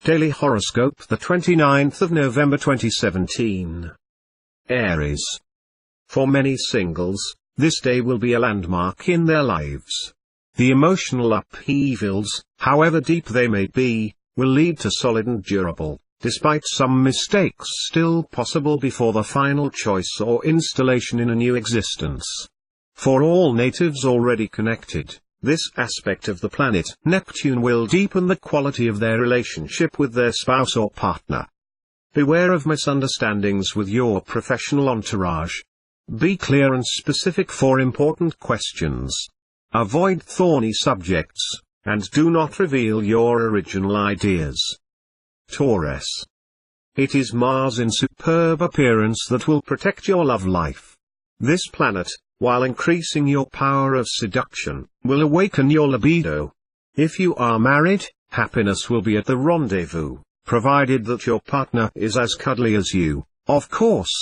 Daily Horoscope, the 29th of November 2017. Aries. For many singles, this day will be a landmark in their lives. The emotional upheavals, however deep they may be, will lead to solid and durable, despite some mistakes still possible before the final choice or installation in a new existence. For all natives already connected, this aspect of the planet Neptune will deepen the quality of their relationship with their spouse or partner. Beware of misunderstandings with your professional entourage. Be clear and specific for important questions. Avoid thorny subjects, and do not reveal your original ideas. Taurus. It is Mars in superb appearance that will protect your love life. This planet, while increasing your power of seduction, will awaken your libido. If you are married, happiness will be at the rendezvous, provided that your partner is as cuddly as you, of course.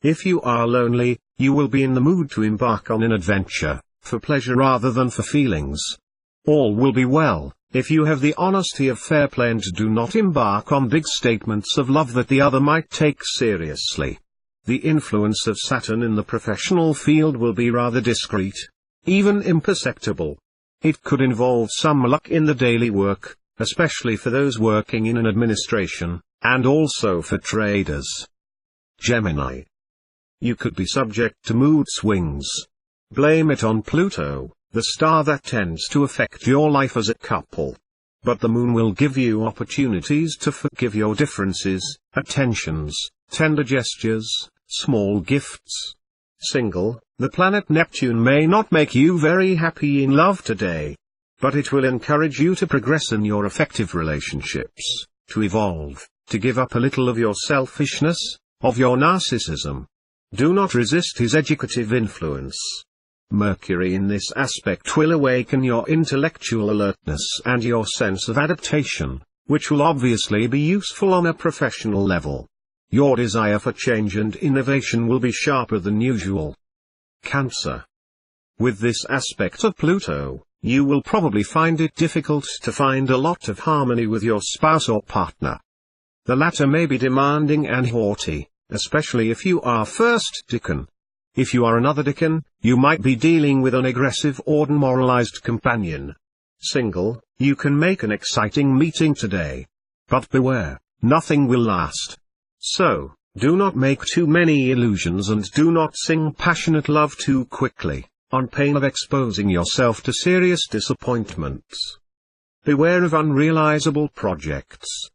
If you are lonely, you will be in the mood to embark on an adventure, for pleasure rather than for feelings. All will be well, if you have the honesty of fair play and do not embark on big statements of love that the other might take seriously. The influence of Saturn in the professional field will be rather discreet, even imperceptible. It could involve some luck in the daily work, especially for those working in an administration, and also for traders. Gemini. You could be subject to mood swings. Blame it on Pluto, the star that tends to affect your life as a couple. But the moon will give you opportunities to forgive your differences, attentions, tender gestures, small gifts. Single, the planet Neptune may not make you very happy in love today. But it will encourage you to progress in your affective relationships, to evolve, to give up a little of your selfishness, of your narcissism. Do not resist his educative influence. Mercury in this aspect will awaken your intellectual alertness and your sense of adaptation, which will obviously be useful on a professional level. Your desire for change and innovation will be sharper than usual. Cancer. With this aspect of Pluto, you will probably find it difficult to find a lot of harmony with your spouse or partner. The latter may be demanding and haughty, especially if you are first decan. If you are another decan, you might be dealing with an aggressive or demoralized companion. Single, you can make an exciting meeting today. But beware, nothing will last. So, do not make too many illusions and do not sing passionate love too quickly, on pain of exposing yourself to serious disappointments. Beware of unrealizable projects.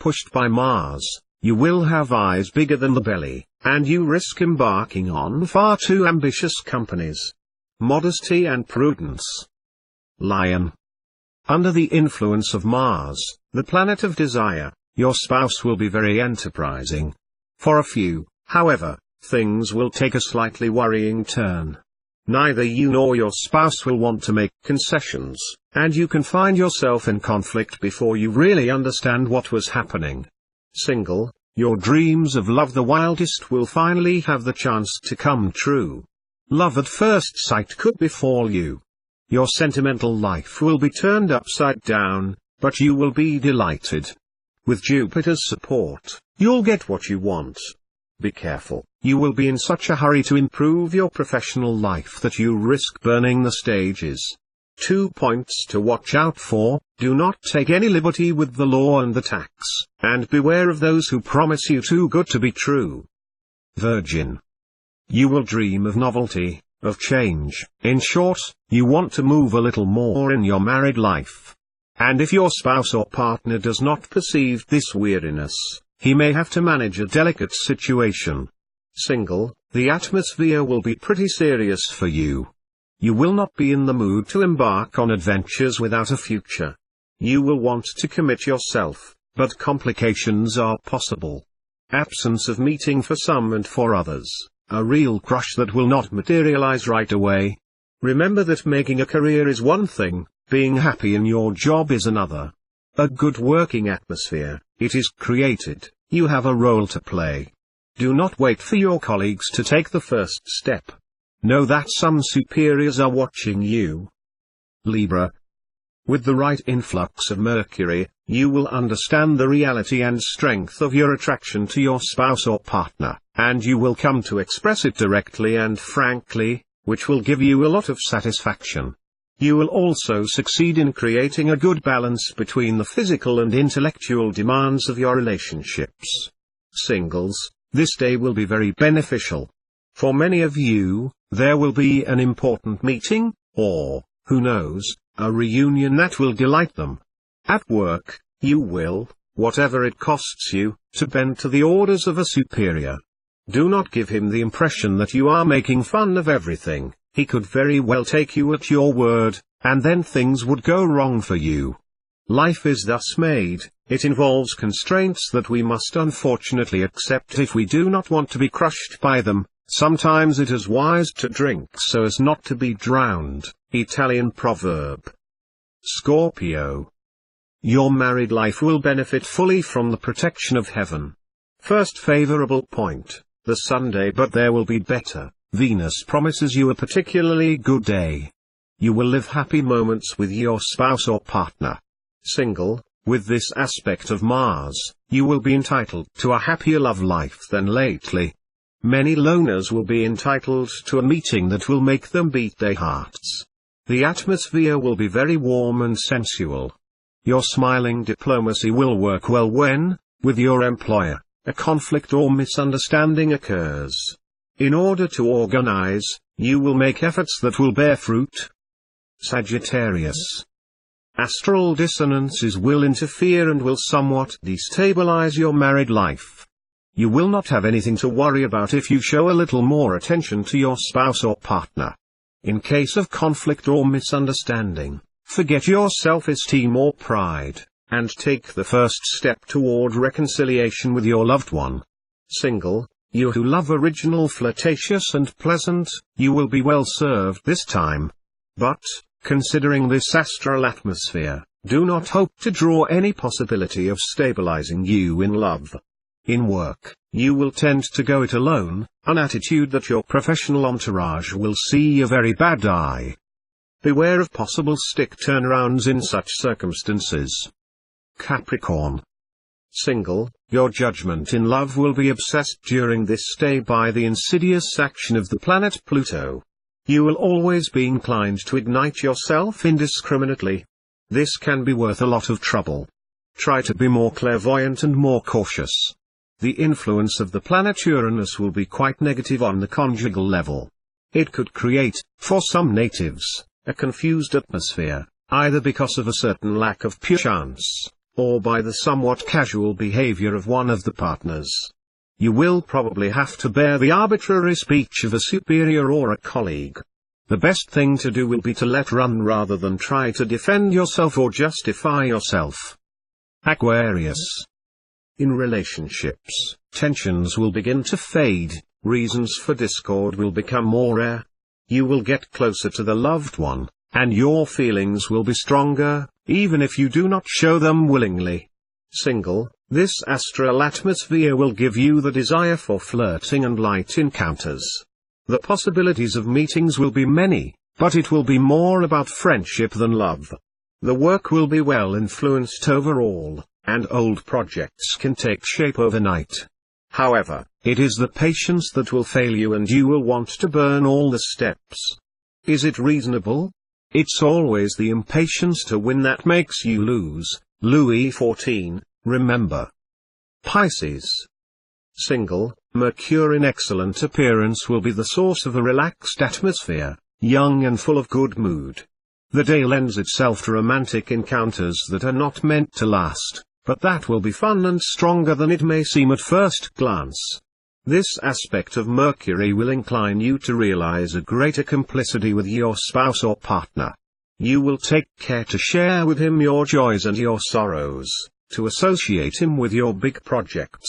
Pushed by Mars, you will have eyes bigger than the belly, and you risk embarking on far too ambitious companies. Modesty and prudence. Lion. Under the influence of Mars, the planet of desire, your spouse will be very enterprising. For a few, however, things will take a slightly worrying turn. Neither you nor your spouse will want to make concessions, and you can find yourself in conflict before you really understand what was happening. Single, your dreams of love the wildest will finally have the chance to come true. Love at first sight could befall you. Your sentimental life will be turned upside down, but you will be delighted. With Jupiter's support, you'll get what you want. Be careful, you will be in such a hurry to improve your professional life that you risk burning the stages. 2 points to watch out for: do not take any liberty with the law and the tax, and beware of those who promise you too good to be true. Virgin. You will dream of novelty, of change. In short, you want to move a little more in your married life. And if your spouse or partner does not perceive this weariness, he may have to manage a delicate situation. Single, the atmosphere will be pretty serious for you. You will not be in the mood to embark on adventures without a future. You will want to commit yourself, but complications are possible. Absence of meeting for some and for others, a real crush that will not materialize right away. Remember that making a career is one thing, being happy in your job is another. A good working atmosphere, it is created, you have a role to play. Do not wait for your colleagues to take the first step. Know that some superiors are watching you. Libra. With the right influx of Mercury, you will understand the reality and strength of your attraction to your spouse or partner, and you will come to express it directly and frankly, which will give you a lot of satisfaction. You will also succeed in creating a good balance between the physical and intellectual demands of your relationships. Singles, this day will be very beneficial. For many of you, there will be an important meeting, or, who knows, a reunion that will delight them. At work, you will, whatever it costs you, to bend to the orders of a superior. Do not give him the impression that you are making fun of everything. He could very well take you at your word, and then things would go wrong for you. Life is thus made, it involves constraints that we must unfortunately accept if we do not want to be crushed by them. Sometimes it is wise to drink so as not to be drowned. Italian proverb. Scorpio. Your married life will benefit fully from the protection of heaven. First favorable point, the Sunday, but there will be better. Venus promises you a particularly good day. You will live happy moments with your spouse or partner. Single, with this aspect of Mars, you will be entitled to a happier love life than lately. Many loners will be entitled to a meeting that will make them beat their hearts. The atmosphere will be very warm and sensual. Your smiling diplomacy will work well when, with your employer, a conflict or misunderstanding occurs. In order to organize, you will make efforts that will bear fruit. Sagittarius. Astral dissonances will interfere and will somewhat destabilize your married life. You will not have anything to worry about if you show a little more attention to your spouse or partner. In case of conflict or misunderstanding, forget your self-esteem or pride, and take the first step toward reconciliation with your loved one. Single, you who love original, flirtatious and pleasant, you will be well served this time. But, considering this astral atmosphere, do not hope to draw any possibility of stabilizing you in love. In work, you will tend to go it alone, an attitude that your professional entourage will see a very bad eye. Beware of possible stick turnarounds in such circumstances. Capricorn. Single, your judgment in love will be obsessed during this day by the insidious action of the planet Pluto. You will always be inclined to ignite yourself indiscriminately. This can be worth a lot of trouble. Try to be more clairvoyant and more cautious. The influence of the planet Uranus will be quite negative on the conjugal level. It could create, for some natives, a confused atmosphere, either because of a certain lack of pure chance, or by the somewhat casual behavior of one of the partners. You will probably have to bear the arbitrary speech of a superior or a colleague. The best thing to do will be to let run rather than try to defend yourself or justify yourself. Aquarius. In relationships, tensions will begin to fade, reasons for discord will become more rare. You will get closer to the loved one, and your feelings will be stronger, even if you do not show them willingly. Single, this astral atmosphere will give you the desire for flirting and light encounters. The possibilities of meetings will be many, but it will be more about friendship than love. The work will be well influenced overall, and old projects can take shape overnight. However, it is the patience that will fail you and you will want to burn all the steps. Is it reasonable? It's always the impatience to win that makes you lose. Louis XIV, remember. Pisces. Single, Mercury in excellent appearance will be the source of a relaxed atmosphere, young and full of good mood. The day lends itself to romantic encounters that are not meant to last, but that will be fun and stronger than it may seem at first glance. This aspect of Mercury will incline you to realize a greater complicity with your spouse or partner. You will take care to share with him your joys and your sorrows, to associate him with your big projects.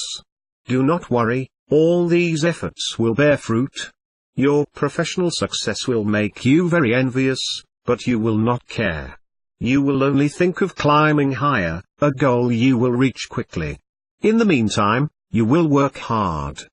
Do not worry, all these efforts will bear fruit. Your professional success will make you very envious, but you will not care. You will only think of climbing higher, a goal you will reach quickly. In the meantime, you will work hard,